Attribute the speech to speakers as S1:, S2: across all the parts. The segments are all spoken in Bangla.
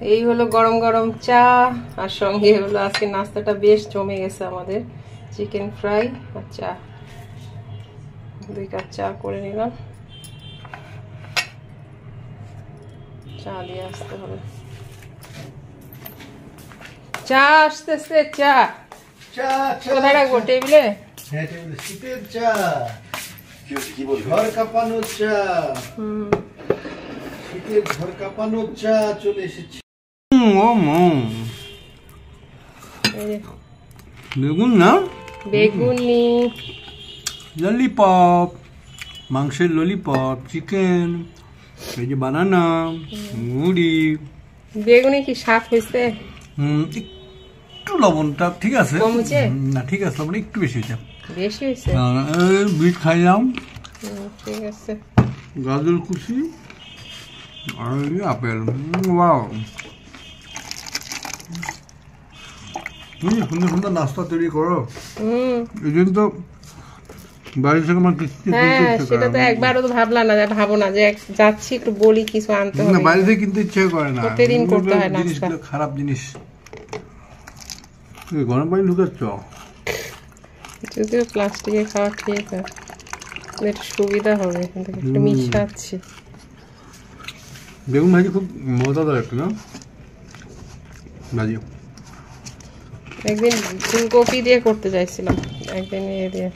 S1: এই হলো গরম গরম চা, আর সঙ্গে হলো আজকে নাস্তাটা বেশ জমে গেছে আমাদের, চিকেন ফ্রাই আর চা। 2 কাপ চা করে নিলাম, চা দিয়ে আসতে হবে। চা আসতেছে, চা কোথায় রাখবো? টেবিলে?
S2: হ্যাঁ টেবিলে। শীতের চা, ঘর কাঁপানো চা, শীতের ঘর কাঁপানো চা চলে এসেছে। বেগুন না,
S1: বেগুনি
S2: ললিপপ, মাংসের ললিপপ, চিকেন, এই যে বানানা, মুড়ি।
S1: বেগুনি কি স্বাদ হয়েছে?
S2: একটু লবণটা ঠিক আছে
S1: না,
S2: ঠিক আছে, লবণ একটু বেশি হয়েছে।
S1: বেশি হয়েছে?
S2: বিট খাইলাম,
S1: ঠিক আছে।
S2: গাজর কুচি আর আপেল। ওয়াও, সুন্দর সুন্দর নাস্তা তৈরি করো। এই জন্য তো বাড়ি থেকে আমার
S1: সেটা তো একবারও তো ভাবলা না, ভাবো না যে যাচ্ছি একটু বলি কিছু আনতে হবে।
S2: বাইরে থেকে কিনতে ইচ্ছে করে না,
S1: প্রতিদিন করতে হয় নাস্তা।
S2: খারাপ জিনিস। গরম পানি ঢুকাচ্ছ?
S1: যদিও প্লাস্টিকে খাওয়া ঠিক আছে, একটু সুবিধা হবে, এখান থেকে একটু মিশাচ্ছি।
S2: বেগুন ভাজি খুব মজাদার একটা না ভাজি।
S1: একদিন ফুলকপি দিয়ে করতে চাইছিলাম, একদিন ইয়ে দিয়ে।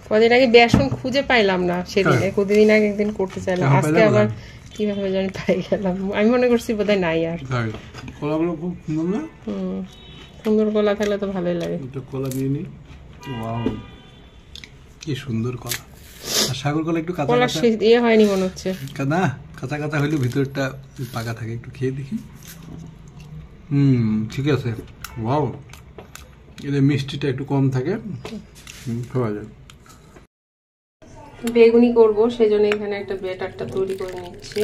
S1: কদিন আগে বেসন খুঁজে পাইলাম না, সেদিন কদিন আগে একদিন করতে চাইলাম, আজকে আবার কিভাবে জানি পাই গেলাম। আমি মনে করছি বোধহয় নাই আর।
S2: কলাগুলো খুব সুন্দর না?
S1: সুন্দর কলা থাকলে তো ভালোই লাগে।
S2: কলা দিয়ে নি, ওয়াও কি সুন্দর কলা। আর সাগর কলা একটু কাঁচা কাঁচা
S1: ইয়ে হয়নি মনে হচ্ছে
S2: না, কাঁচা কাঁচা হইলেও ভিতরটা পাকা থাকে। একটু খেয়ে দেখি। ঠিক আছে। ওয়াও, এদের মিষ্টিটা একটু কম থাকে, খাওয়া যায়।
S1: বেগুনি করব, সেজন্য এখানে একটা ব্যাটারটা তৈরি করে নিচ্ছি।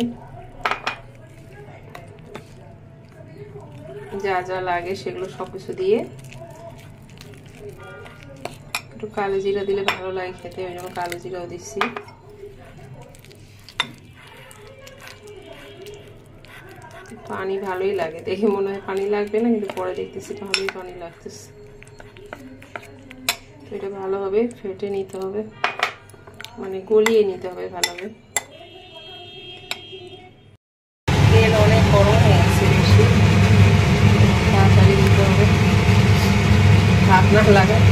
S1: যা যা লাগে সেগুলো সবকিছু দিয়ে, একটু কালো জিরা দিলে ভালো লাগে খেতে, ওই জন্য কালো জিরাও দিচ্ছি। পানি ভালোই লাগে, দেখে মনে হয় পানি লাগবে না, কিন্তু পরে দেখতেছি ভালোই পানি লাগতেছে। তো এটা ভালোভাবে ফেটে নিতে হবে, মানে গলিয়ে নিতে হবে ভালোভাবে। তেল অনেক গরম হয়ে গেছে, বেশি তাড়াতাড়ি দিতে হবে, ভাত না লাগায়।